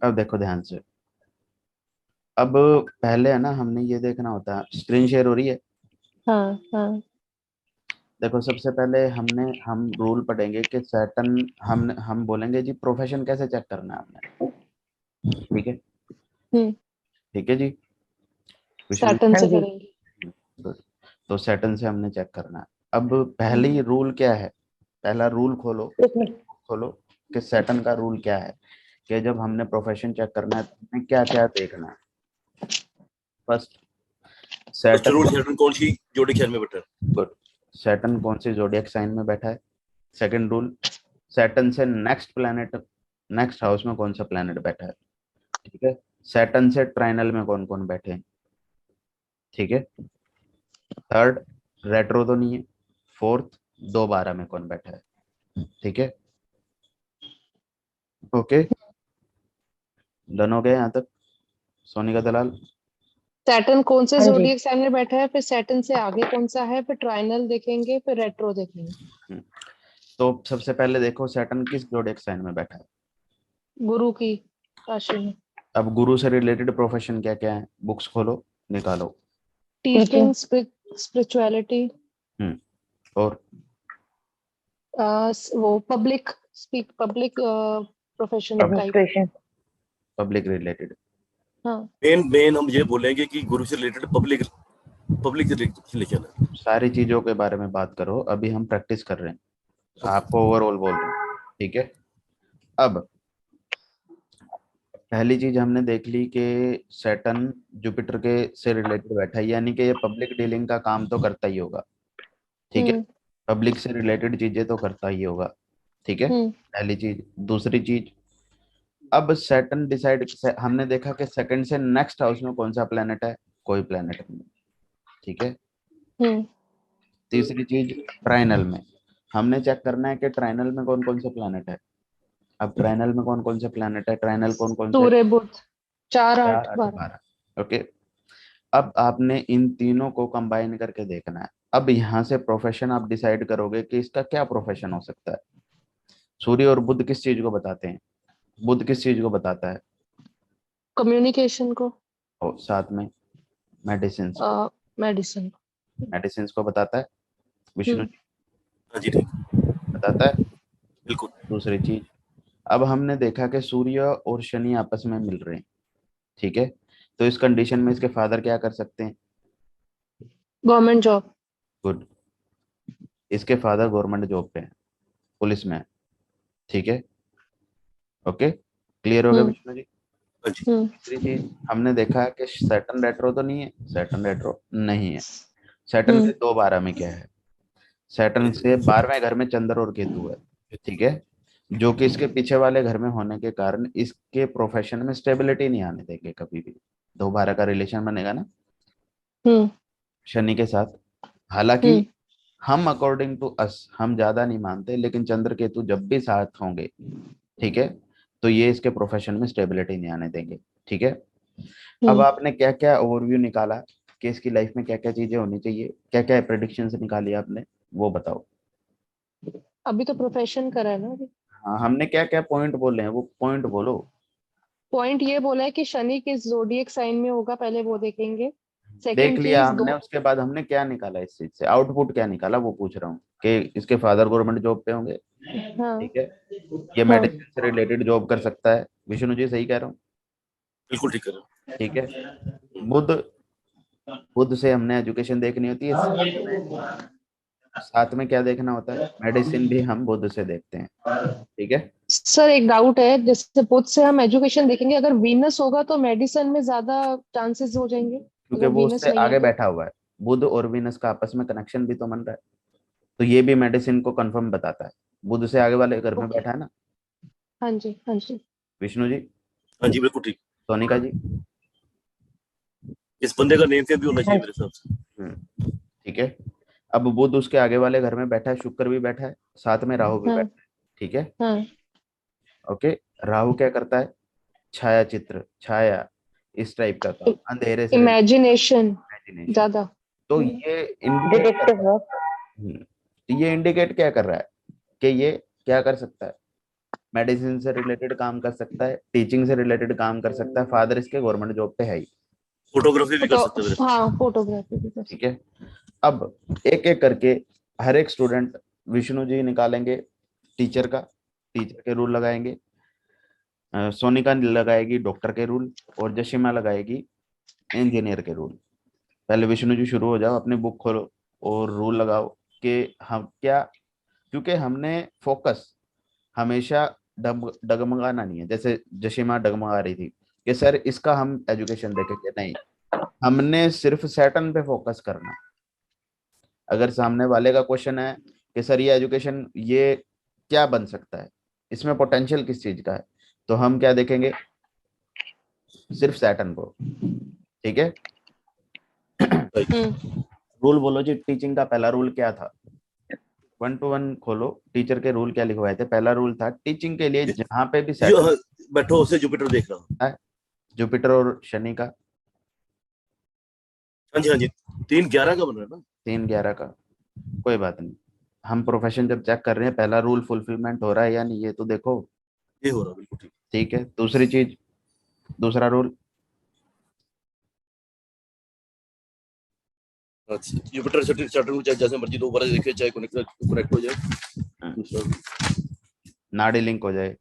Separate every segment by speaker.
Speaker 1: अब देखो ध्यान से। अब पहले है ना, हमने ये देखना होता है, स्क्रीन शेयर हो रही है।
Speaker 2: हाँ हाँ।
Speaker 1: देखो सबसे पहले हम रूल पढ़ेंगे कि सैटन, हम बोलेंगे जी प्रोफेशन कैसे चेक करना है हमने। ठीक है।
Speaker 2: हम्म।
Speaker 1: ठीक है जी। विष्णु
Speaker 2: सैटर्न
Speaker 3: हाँ
Speaker 2: से
Speaker 3: जी।
Speaker 2: करेंगे।
Speaker 1: जी। तो सैटन से हमने चेक करना है। अब
Speaker 2: हम्म।
Speaker 1: पहली रूल क्या है, पहला रूल खोलो।
Speaker 3: एक मिनट।
Speaker 1: खोलो कि सैटन का रूल क्या है, कि जब हमने प्रोफेशन चेक करना है तो हमें क्या क्या देखना है। First,
Speaker 4: first
Speaker 1: Saturn.
Speaker 4: Rule Saturn कौन सी जोड़ी ख्याल में बैठा है?
Speaker 1: गुड। सैटन कौन से जोडियक साइन में बैठा है। सेकंड रूल, सैटर्न से नेक्स्ट प्लैनेट, नेक्स्ट हाउस में कौन सा प्लैनेट बैठा है। ठीक है। सैटर्न से ट्राइनल में कौन कौन बैठे हैं। ठीक है। थर्ड, रेट्रो तो नहीं है। फोर्थ, 2/12 में कौन बैठा है। ठीक है। ओके, डन हो गया यहाँ तक, सोनिका दलाल।
Speaker 2: सैटर्न कौन से
Speaker 3: हाँ जी।
Speaker 2: जोडिएक साइन में बैठा है, फिर सैटर्न से आगे कौन सा है, फिर ट्राइनल देखेंगे, फिर रेट्रो देखेंगे।
Speaker 1: हम्म, तो सबसे पहले देखो सैटर्न किस जोडियक साइन में बैठा है।
Speaker 2: गुरु की राशि में।
Speaker 1: अब गुरु से रिलेटेड प्रोफेशन क्या क्या है, बुक्स खोलो, निकालो।
Speaker 3: टीचिंग।
Speaker 2: टीचिंग, स्पिरिचुअलिटी,
Speaker 1: हम्म। और
Speaker 2: वो public speak, public profession type.
Speaker 3: Administration.
Speaker 1: Public related.
Speaker 2: हाँ।
Speaker 4: मेन मेन हम ये बोलेंगे कि गुरु से रिलेटेड पब्लिक पब्लिक से रिलेशन है।
Speaker 1: सारी चीजों के बारे में बात करो, अभी हम प्रैक्टिस कर रहे हैं,
Speaker 4: ओके।
Speaker 1: आपको ओवरऑल बोल रहे हैं। ठीक है। अब पहली चीज हमने देख ली कि सैटर्न जुपिटर के से रिलेटेड बैठा है, यानी कि ये पब्लिक डीलिंग का काम तो करता ही होगा। ठीक है।
Speaker 2: हम्म।
Speaker 1: पब्लिक से रिलेटेड चीजें तो करता ही होगा। ठीक है,
Speaker 2: हम्म।
Speaker 1: पहली चीज। दूसरी चीज, अब सैटर्न डिसाइड, हमने देखा कि सेकंड से नेक्स्ट हाउस में कौन सा प्लेनेट है, कोई प्लेनेट नहीं। ठीक है।
Speaker 2: हम्म।
Speaker 1: तीसरी चीज, ट्राइनल में हमने चेक करना है कि ट्राइनल में कौन कौन से प्लेनेट है। अब ट्राइनल में कौन कौन से प्लेनेट है, ट्राइनल कौन कौन से।
Speaker 2: सूर्य बुध, 4
Speaker 1: चार
Speaker 2: 8
Speaker 1: आठ
Speaker 2: 12।
Speaker 1: 12। ओके। अब आपने इन तीनों को कंबाइन करके देखना है। अब यहाँ से प्रोफेशन आप डिसाइड करोगे कि इसका क्या प्रोफेशन हो सकता है। सूर्य और बुध किस चीज को बताते हैं, बुध किस चीज को बताता है।
Speaker 2: कम्युनिकेशन को।
Speaker 1: और साथ में मेडिसिन को,
Speaker 2: मेडिसिन को।
Speaker 1: मेडिसिन को बताता है। विष्णु
Speaker 2: हम्म।
Speaker 1: जी
Speaker 4: हाँ जी ठीक।
Speaker 1: बताता है।
Speaker 4: बिल्कुल।
Speaker 1: दूसरी चीज, अब हमने देखा कि सूर्य और शनि आपस में मिल रहे हैं। ठीक है। तो इस कंडीशन में इसके फादर क्या कर सकते हैं।
Speaker 2: Government job.
Speaker 1: गुड। इसके फादर गवर्नमेंट जॉब पे हैं, पुलिस में है। ठीक है। ओके, क्लियर हो गया
Speaker 2: हम्म।
Speaker 1: विष्णु जी।
Speaker 4: हाँ जी।
Speaker 2: हम्म।
Speaker 1: तीसरी चीज, हमने देखा है कि सैटर्न रेट्रो तो नहीं है, सैटर्न रेट्रो नहीं है। सैटर्न
Speaker 2: हम्म।
Speaker 1: से 2/12 में क्या है, सैटर्न से 12वें घर में चंद्र और केतु है। ठीक है। जो कि इसके पीछे वाले घर में होने के कारण इसके प्रोफेशन में स्टेबिलिटी नहीं आने देंगे कभी भी। 2/12 का रिलेशन बनेगा ना
Speaker 2: हम्म।
Speaker 1: शनि के साथ। हालांकि
Speaker 2: हम्म।
Speaker 1: हम अकॉर्डिंग टू अस हम ज्यादा नहीं मानते, लेकिन चंद्र केतु जब भी साथ होंगे, ठीक है, तो ये इसके प्रोफेशन में स्टेबिलिटी नहीं आने देंगे। ठीक है। अब
Speaker 2: हम्म।
Speaker 1: आपने क्या क्या ओवरव्यू निकाला कि इसकी लाइफ में क्या क्या चीजें होनी चाहिए, क्या क्या प्रेडिक्शंस निकाली आपने, वो बताओ।
Speaker 2: अभी तो प्रोफेशन करा है ना अभी।
Speaker 1: हाँ, हमने क्या क्या पॉइंट बोले हैं, वो पॉइंट बोलो।
Speaker 2: पॉइंट ये बोला है कि शनि किस जोडिएक साइन में होगा, पहले वो देखेंगे।
Speaker 1: देख
Speaker 2: सेकंड
Speaker 1: लिया
Speaker 2: चीज
Speaker 1: हमने,
Speaker 2: दो।
Speaker 1: उसके बाद हमने क्या निकाला इस चीज से, आउटपुट क्या निकाला वो पूछ रहा हूँ, कि इसके फादर गवर्नमेंट जॉब पे होंगे।
Speaker 2: हाँ।
Speaker 1: ठीक है। ये
Speaker 2: हाँ।
Speaker 1: मेडिसिन से रिलेटेड जॉब कर सकता है। विष्णु जी सही कह रहा हूँ।
Speaker 4: बिल्कुल ठीक कर रहे
Speaker 1: ठीक है।
Speaker 4: हो।
Speaker 1: बुध, बुध से हमने एजुकेशन देखनी होती है। साथ में क्या देखना होता है, मेडिसिन भी हम बुध से देखते हैं। ठीक है।
Speaker 2: सर एक डाउट है, जैसे बुध से हम एजुकेशन देखेंगे, अगर वीनस होगा तो मेडिसिन में ज्यादा चांसेस हो जाएंगे,
Speaker 1: क्योंकि
Speaker 2: अगर
Speaker 1: वो
Speaker 2: वीनस
Speaker 1: उससे
Speaker 2: नहीं है
Speaker 1: आगे
Speaker 2: तो।
Speaker 1: बैठा हुआ है। बुध और विनस का आपस में कनेक्शन भी तो बन रहा है, तो ये भी मेडिसिन को कंफर्म बताता है। बुध से आगे वाले घर में
Speaker 2: ओके।
Speaker 1: बैठा है ना।
Speaker 2: हाँ जी, हाँ जी।
Speaker 1: विष्णु जी,
Speaker 4: हाँ जी बिल्कुल ठीक।
Speaker 1: सोनिका जी।
Speaker 4: इस बंदे का नेम भी होना
Speaker 3: हाँ
Speaker 4: चाहिए मेरे
Speaker 3: जी।
Speaker 4: हिसाब से।
Speaker 1: ठीक है। अब बुध उसके आगे वाले घर में बैठा है, शुक्र भी बैठा है, साथ में राहु भी
Speaker 2: हाँ।
Speaker 1: बैठा है। ठीक है।
Speaker 2: हाँ।
Speaker 1: ओके। राहु क्या करता है, छाया चित्र, छाया, इस टाइप का काम, अंधेरे से रिलेटेड
Speaker 2: इमेजिनेशन
Speaker 1: इमेजिनेशन।
Speaker 2: ज्यादा।
Speaker 1: तो
Speaker 2: हम्म।
Speaker 1: ये इंडिकेट
Speaker 3: डिटेक्टिव
Speaker 1: करता
Speaker 3: वर्क।
Speaker 1: है। तो ये इंडिकेट क्या कर रहा है कि ये क्या कर सकता है। मेडिसिन से रिलेटेड काम कर सकता है, टीचिंग से रिलेटेड काम कर सकता है, फादर इसके गवर्नमेंट जॉब पे है ही।
Speaker 4: फोटोग्राफी भी कर
Speaker 2: तो
Speaker 4: सकते हैं मेरे।
Speaker 2: हाँ, फोटोग्राफी भी कर सकते।
Speaker 1: ठीक है, अब एक एक करके हर एक स्टूडेंट, विष्णु जी निकालेंगे टीचर का, टीचर के रूल लगाएंगे, सोनिका लगाएगी डॉक्टर के रूल, और जशिमा लगाएगी इंजीनियर के रूल। पहले विष्णु जी शुरू हो जाओ, अपनी बुक खोलो और रूल लगाओ कि हम क्या, क्योंकि हमने फोकस हमेशा डगमगाना नहीं है। जैसे जशिमा डगमगा रही थी कि सर इसका हम एजुकेशन देखेंगे, नहीं, हमने सिर्फ सैटर्न पे फोकस करना। अगर सामने वाले का क्वेश्चन है कि सर ये एजुकेशन ये क्या बन सकता है, इसमें पोटेंशियल किस चीज का है, तो हम क्या देखेंगे, सिर्फ सैटर्न को। ठीक है, रूल बोलो जी, टीचिंग का पहला रूल क्या था? 1 to 1 खोलो, टीचर के रूल क्या लिखवाए थे? पहला रूल था टीचिंग के लिए जहां पे भी
Speaker 4: जो
Speaker 1: सैटर्न
Speaker 4: बैठो उसे जुपिटर देख रहा हूँ।
Speaker 1: है, जुपिटर और शनि का,
Speaker 4: हाँ जी हाँ जी, 3-11 का बन रहा है ना।
Speaker 1: 3-11 का, कोई बात नहीं। हम प्रोफेशन जब चेक कर रहे हैं पहला रूल फुलफिलमेंट हो रहा है या नहीं, ये तो देखो।
Speaker 4: ये हो रहा है, बिल्कुल ठीक।
Speaker 1: ठीक है, दूसरी चीज, दूसरा रूल,
Speaker 4: अच्छा, जुपिटर सैटर्न को चाहे जैसे मर्जी दो बार देखे, चाहे कनेक्ट हो जाए। दूसरा
Speaker 1: नाड़ी लिंक हो जाए।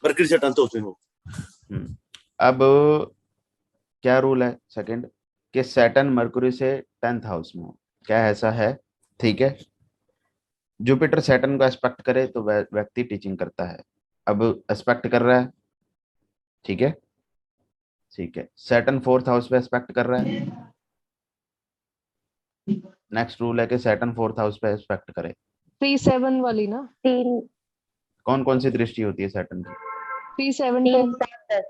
Speaker 4: मरकरी सैटर्न तो उसमें हो।
Speaker 1: अब क्या रूल है सेकंड, कि सैटर्न मरकुरी से 10th हाउस में हो, क्या ऐसा है? ठीक है, जुपिटर सैटर्न को एस्पेक्ट करे तो व्यक्ति टीचिंग करता है। अब एस्पेक्ट कर रहा है, ठीक है, ठीक है, सैटर्न 4th हाउस पे एस्पेक्ट कर रहा है। नेक्स्ट रूल है कि सैटर्न 4th हाउस पे एस्पेक्ट करे।
Speaker 2: 3-7 वाली ना,
Speaker 3: तीन
Speaker 1: कौन कौन सी दृष्टि होती है सैटर्न की?
Speaker 2: 3-7-10।
Speaker 3: 3-7-10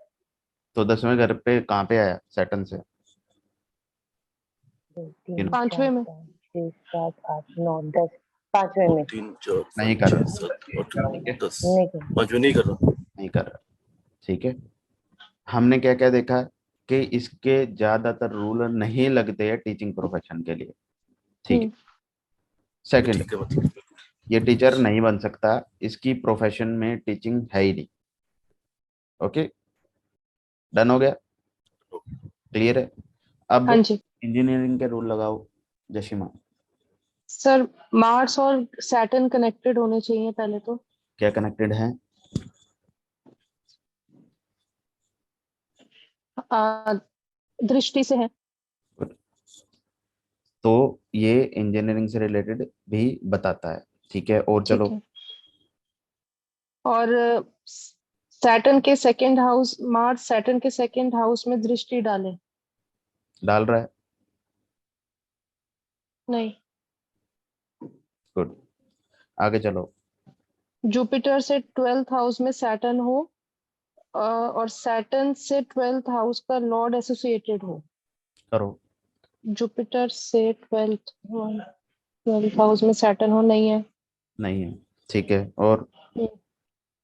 Speaker 1: तो 10वें घर पे कहाँ पे आया सैटर्न से?
Speaker 3: 2 3
Speaker 1: किन-
Speaker 2: 5वें
Speaker 3: 4
Speaker 2: में।
Speaker 3: 5 6 7 8 9 10 5वें में
Speaker 4: 3 4
Speaker 1: नहीं
Speaker 4: 5
Speaker 1: कर
Speaker 4: 6
Speaker 1: रहा,
Speaker 4: 7 8 9
Speaker 1: ठीक है,
Speaker 4: 10।
Speaker 3: नहीं कर
Speaker 4: 5 में नहीं कर रहा।
Speaker 1: नहीं कर रहा, ठीक है। हमने क्या क्या देखा कि इसके ज्यादातर रूल नहीं लगते हैं टीचिंग प्रोफेशन के लिए। ठीक है, सेकंड,
Speaker 4: ठीक है, मतलब
Speaker 1: ये टीचर नहीं बन सकता, इसकी प्रोफेशन में टीचिंग है ही नहीं। ओके, डन हो गया, क्लियर है? अब
Speaker 2: हाँ जी
Speaker 1: इंजीनियरिंग के रूल लगाओ जशिमा।
Speaker 2: सर, मार्स और सैटर्न कनेक्टेड होने चाहिए पहले तो।
Speaker 1: क्या कनेक्टेड है?
Speaker 2: आ, दृष्टि से है।
Speaker 1: तो ये इंजीनियरिंग से रिलेटेड भी बताता है। ठीक है, और
Speaker 2: ठीक
Speaker 1: चलो,
Speaker 2: है। और सैटर्न के सेकंड हाउस, मार्स सैटर्न के सेकंड हाउस में दृष्टि डाले।
Speaker 1: डाल रहा है,
Speaker 2: नहीं,
Speaker 1: गुड, आगे चलो।
Speaker 2: जुपिटर से 12th हाउस में सैटर्न हो, और सैटर्न से 12th हाउस का लॉर्ड एसोसिएटेड हो।
Speaker 1: करो,
Speaker 2: जुपिटर से 12th हाउस में सैटर्न हो, नहीं है।
Speaker 1: नहीं है, ठीक है, और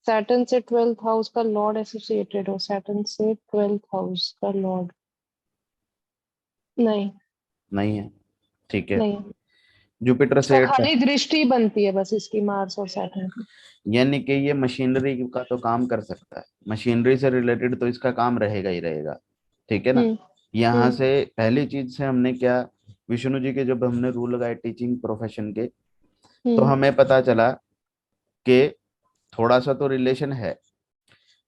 Speaker 2: सैटर्न से 12th हाउस का लॉर्ड एसोसिएटेड हो, सैटर्न से 12th हाउस का लॉर्ड, नहीं,
Speaker 1: नहीं है, ठीक है,
Speaker 2: नहीं है।
Speaker 1: जुपिटर
Speaker 2: इसका
Speaker 1: से
Speaker 2: खाली दृष्टि बनती है बस इसकी, मार्स और सैटर्न की।
Speaker 1: यानी कि ये मशीनरी का तो काम कर सकता है, मशीनरी से रिलेटेड तो इसका काम रहेगा ही रहेगा। ठीक है ना?
Speaker 2: हम्म
Speaker 1: यहाँ
Speaker 2: हम्म
Speaker 1: से पहली चीज से हमने क्या, विष्णु जी के जब हमने रूल लगाए टीचिंग प्रोफेशन के, तो
Speaker 2: हम्म
Speaker 1: हमें पता चला कि थोड़ा सा तो रिलेशन है।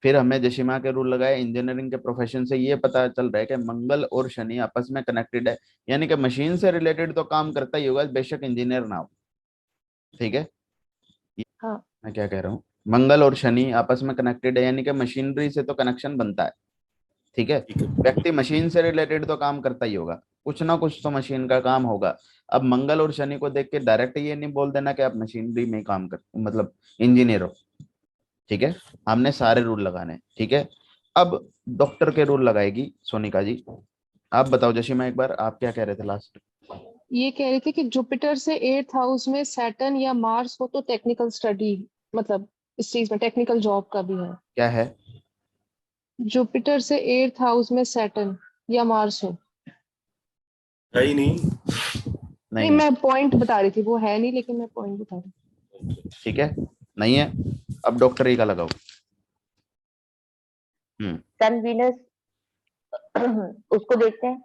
Speaker 1: फिर हमें जशिमा के रूल लगाए इंजीनियरिंग के प्रोफेशन से, ये पता चल रहा है कि मंगल और शनि आपस में कनेक्टेड है, यानी कि मशीन से रिलेटेड तो काम करता ही होगा, बेशक इंजीनियर ना हो। ठीक है,
Speaker 2: हाँ
Speaker 1: मैं क्या कह रहा हूँ, मंगल और शनि आपस में कनेक्टेड है, यानी कि मशीनरी से तो कनेक्शन बनता है। ठीक है,
Speaker 4: ठीक है।
Speaker 1: व्यक्ति मशीन से रिलेटेड तो काम करता ही होगा, कुछ ना कुछ तो मशीन का काम होगा। अब मंगल और शनि को देख के डायरेक्ट ये नहीं बोल देना कि आप मशीनरी में काम कर, मतलब इंजीनियर हो। ठीक है, हमने सारे रूल लगाने, ठीक है। अब डॉक्टर के रूल लगाएगी सोनिका जी। आप बताओ जशीमा, एक बार आप क्या कह रहे थे लास्ट?
Speaker 2: ये कह रही थी कि जुपिटर से 8th हाउस में सैटर्न या मार्स हो तो टेक्निकल स्टडी, मतलब इस चीज में टेक्निकल जॉब का भी है।
Speaker 1: क्या है?
Speaker 2: जुपिटर से 8th हाउस में सैटर्न या मार्स हो।
Speaker 4: है ही नहीं।
Speaker 2: नहीं,
Speaker 1: नहीं है,
Speaker 2: मैं पॉइंट बता रही थी, वो है नहीं, लेकिन मैं पॉइंट बता रही थी।
Speaker 1: ठीक है, नहीं है। अब डॉक्टर ई का लगाओ।
Speaker 3: सन वीनस उसको देखते हैं।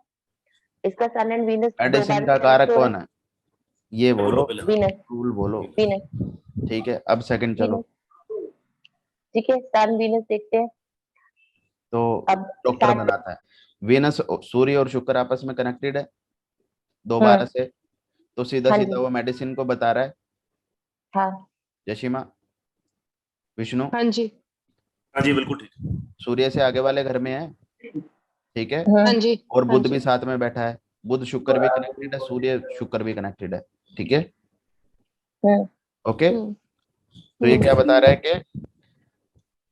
Speaker 3: इसका सन एंड वीनस दो
Speaker 1: मेडिसिन
Speaker 3: बार
Speaker 1: का कारक
Speaker 3: कनेक्ट हो
Speaker 1: कौन
Speaker 3: रहे
Speaker 1: है, ये बोलो,
Speaker 4: पहले
Speaker 3: हैं। वीनस,
Speaker 1: रूल बोलो।
Speaker 3: वीनस,
Speaker 1: ठीक है, अब सेकंड चलो।
Speaker 3: वीनस। ठीक है, सन वीनस देखते हैं।
Speaker 1: तो
Speaker 3: अब
Speaker 1: डॉक्टर
Speaker 3: सैटर्न।
Speaker 1: बनाता है, वेनस, सूर्य और शुक्र आपस में कनेक्टेड है दोबारा
Speaker 3: हम्म।
Speaker 1: से, तो सीधा
Speaker 3: हाँ
Speaker 1: सीधा
Speaker 3: जी।
Speaker 1: वो मेडिसिन को बता रहा है।
Speaker 3: हाँ।
Speaker 1: जशिमा, विष्णु,
Speaker 2: हाँ जी।
Speaker 4: हाँ जी बिल्कुल ठीक।
Speaker 1: सूर्य से आगे वाले घर में है, ठीक है,
Speaker 2: हाँ
Speaker 3: हम्म।
Speaker 2: जी।
Speaker 1: और
Speaker 2: हाँ
Speaker 1: बुध भी
Speaker 2: जी।
Speaker 1: साथ में बैठा है, बुध शुक्र भी कनेक्टेड है, सूर्य शुक्र भी कनेक्टेड है, ठीक है,
Speaker 3: हम्म।
Speaker 1: ओके।
Speaker 2: हम्म।
Speaker 1: तो ये क्या बता रहा है कि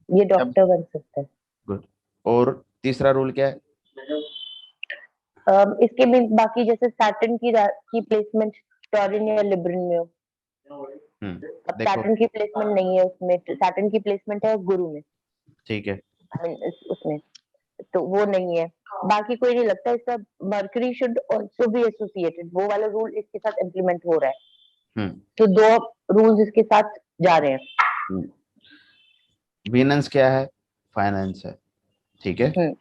Speaker 3: ये
Speaker 1: जब,
Speaker 3: डॉक्टर बन सकता है।
Speaker 1: गुड, और तीसरा रूल क्या है?
Speaker 3: इसके भी बाकी जैसे सैटर्न की प्लेसमेंट टॉरिन या लिब्रन में हो। अब
Speaker 1: देखो,
Speaker 3: सैटर्न की प्लेसमेंट नहीं है उसमें, सैटर्न की प्लेसमेंट है गुरु में,
Speaker 1: ठीक है,
Speaker 3: आई मीन उसमें, तो वो नहीं है। बाकी कोई नहीं लगता इसका। Mercury should also be associated, वो वाला रूल इसके साथ इम्प्लीमेंट हो रहा है।
Speaker 1: हम्म
Speaker 3: तो दो रूल्स इसके साथ जा रहे हैं।
Speaker 1: वीनस क्या है? फाइनेंस है, ठीक है,
Speaker 3: हम्म।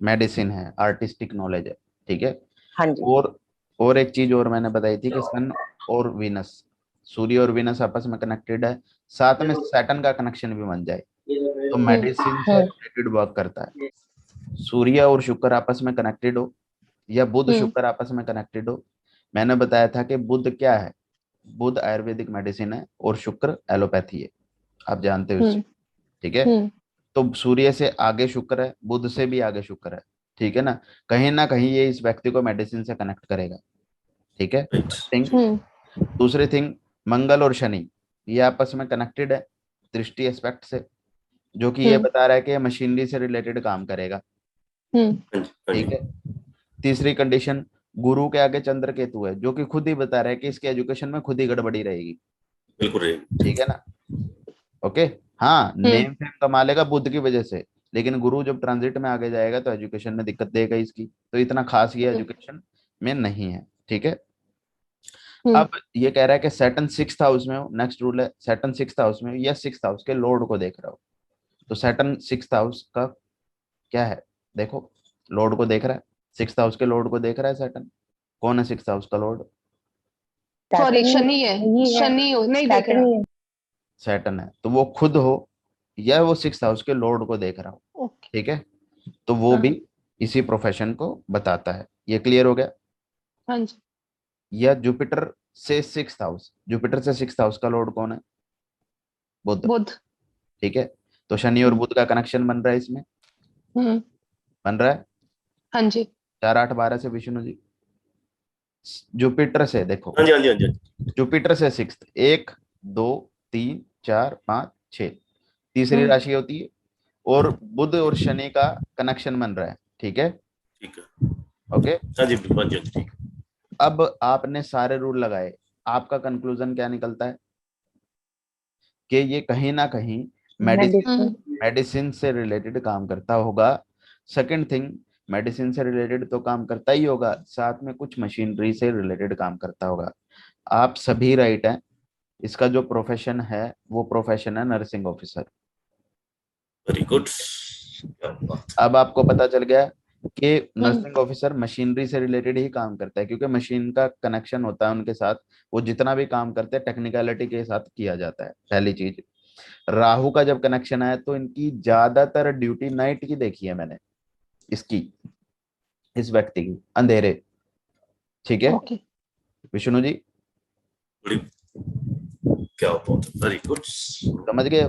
Speaker 1: मेडिसिन है, आर्टिस्टिक नॉलेज है, ठीक है।
Speaker 3: हाँ जी।
Speaker 1: और और एक चीज और मैंने बताई थी कि सन और वीनस, सूर्य और वीनस आपस में कनेक्टेड है, साथ में सैटर्न का कनेक्शन भी बन जाए तो मेडिसिन से
Speaker 3: हम्म।
Speaker 1: रिलेटेड वर्क करता है। सूर्य और शुक्र आपस में कनेक्टेड हो या बुध
Speaker 2: हम्म।
Speaker 1: शुक्र आपस में कनेक्टेड हो, मैंने बताया था कि बुध क्या है, बुध आयुर्वेदिक मेडिसिन है और शुक्र एलोपैथी है, आप जानते हो इससे,
Speaker 2: हम्म।
Speaker 1: ठीक है।
Speaker 2: हम्म।
Speaker 1: तो सूर्य से आगे शुक्र है, बुध से भी आगे शुक्र है, ठीक है ना कहीं ये इस व्यक्ति को मेडिसिन से कनेक्ट करेगा, ठीक है,
Speaker 4: राइट।
Speaker 1: थिंग।
Speaker 2: हम्म।
Speaker 1: दूसरी थिंग, मंगल और शनि ये आपस में कनेक्टेड है दृष्टि एस्पेक्ट से, जो कि ये
Speaker 2: हम्म।
Speaker 1: बता रहा है कि ये मशीनरी से रिलेटेड काम करेगा,
Speaker 2: हम्म।
Speaker 4: हाँ जी हाँ
Speaker 1: ठीक
Speaker 4: जी
Speaker 1: है। तीसरी कंडीशन, गुरु के आगे चंद्र केतु है, जो कि खुद ही बता रहा है कि इसके एजुकेशन में खुद ही गड़बड़ी रहेगी,
Speaker 4: बिल्कुल रहेगी।
Speaker 1: ठीक है ना, ओके। हाँ,
Speaker 2: हम्म।
Speaker 1: नेम फेम कमा लेगा बुद्ध की वजह से, लेकिन गुरु जब ट्रांजिट में आगे जाएगा तो एजुकेशन में दिक्कत देगा इसकी, तो इतना खास ये
Speaker 2: हम्म।
Speaker 1: एजुकेशन में नहीं है, ठीक है।
Speaker 2: हम्म।
Speaker 1: अब ये कह रहा है कि सैटर्न सिक्स्थ हाउस में हो, नेक्स्ट रूल है सैटर्न सिक्स्थ हाउस में हो या सिक्स्थ हाउस के लॉर्ड को देख रहा हो, तो सैटर्न सिक्स्थ हाउस का क्या है, देखो, लॉर्ड को देख रहा है, सिक्स्थ हाउस के लॉर्ड को देख रहा है सैटर्न, कौन है सिक्स्थ हाउस का लॉर्ड?
Speaker 2: सॉरी,
Speaker 3: सैटर्न
Speaker 2: शनि है।
Speaker 3: ही है।
Speaker 2: शनि नहीं देख
Speaker 3: सैटर्न
Speaker 2: रहा।
Speaker 3: ही है।
Speaker 1: सैटर्न है, तो वो खुद हो या वो सिक्स्थ हाउस के लॉर्ड को देख रहा हो,
Speaker 2: ओके।
Speaker 1: ठीक है, तो वो
Speaker 2: हाँ।
Speaker 1: भी इसी प्रोफेशन को बताता है, ये क्लियर हो गया।
Speaker 2: हाँ जी।
Speaker 1: या जुपिटर से सिक्स्थ हाउस, जुपिटर से सिक्स्थ हाउस का लॉर्ड कौन है? बुध,
Speaker 2: बुध।
Speaker 1: ठीक है, तो शनि और
Speaker 2: हम्म।
Speaker 1: बुध का कनेक्शन बन रहा है इसमें,
Speaker 2: हम्म।
Speaker 1: बन रहा है,
Speaker 2: हाँ जी।
Speaker 1: 4 8 12 से विष्णु जी, जुपिटर से देखो,
Speaker 4: हाँ जी हाँ जी हाँ जी।
Speaker 1: जुपिटर से सिक्स्थ, 1 2 3 4 5 6 तीसरी
Speaker 2: हम्म।
Speaker 1: राशि होती है, और बुध और शनि का कनेक्शन बन रहा है, ठीक है,
Speaker 4: ठीक है।
Speaker 1: ओके।
Speaker 4: हाँ जी बिल्कुल हाँ जी हाँ जी, ठीक।
Speaker 1: अब आपने सारे रूल लगाए, आपका कंक्लूजन क्या निकलता है कि ये कहीं ना कहीं मेडिसिन,
Speaker 3: मेडिसिन।
Speaker 1: मेडिसिन से रिलेटेड काम करता होगा। सेकंड थिंग, मेडिसिन से रिलेटेड तो काम करता ही होगा, साथ में कुछ मशीनरी से रिलेटेड काम करता होगा, आप सभी राइट हैं। इसका जो प्रोफेशन है वो प्रोफेशन है नर्सिंग ऑफिसर।
Speaker 4: Very good. क्या बात।
Speaker 1: अब आपको पता चल गया कि
Speaker 2: हम्म।
Speaker 1: नर्सिंग ऑफिसर मशीनरी से रिलेटेड ही काम करता है, क्योंकि मशीन का कनेक्शन होता है उनके साथ, वो जितना भी काम करते हैं टेक्निकलिटी के साथ किया जाता है, पहली चीज। राहु का जब कनेक्शन आया तो इनकी ज्यादातर ड्यूटी नाइट की देखी है मैंने, इसकी, इस व्यक्ति की अंधेरे, ठीक है,
Speaker 2: ओके।
Speaker 1: विष्णु जी,
Speaker 4: बड़ी क्या बात, वेरी गुड।
Speaker 1: समझ गए?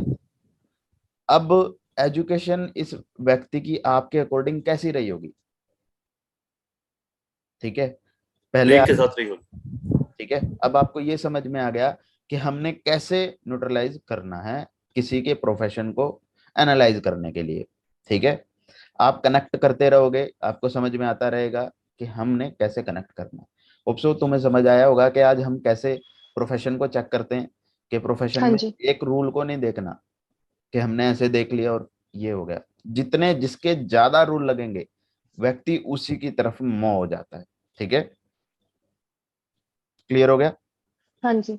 Speaker 1: अब एजुकेशन इस व्यक्ति की आपके अकॉर्डिंग कैसी रही होगी, ठीक है, पहले
Speaker 4: ब्रेक
Speaker 1: आप,
Speaker 4: के साथ रही होगी।
Speaker 1: ठीक है, अब आपको ये समझ में आ गया कि हमने कैसे न्यूट्रलाइज करना है किसी के प्रोफेशन को एनालाइज करने के लिए, ठीक है। आप कनेक्ट करते रहोगे, आपको समझ में आता रहेगा कि हमने कैसे कनेक्ट करना है। होप्सो तुम्हें समझ आया होगा कि आज हम कैसे प्रोफेशन को चेक करते हैं, कि प्रोफेशन
Speaker 2: हाँ
Speaker 1: में
Speaker 2: जी।
Speaker 1: एक रूल को नहीं देखना कि हमने ऐसे देख लिया और ये हो गया, जितने जिसके ज्यादा रूल लगेंगे व्यक्ति उसी की तरफ मोह हो जाता है, ठीक है। क्लियर हो गया?
Speaker 2: हाँ जी।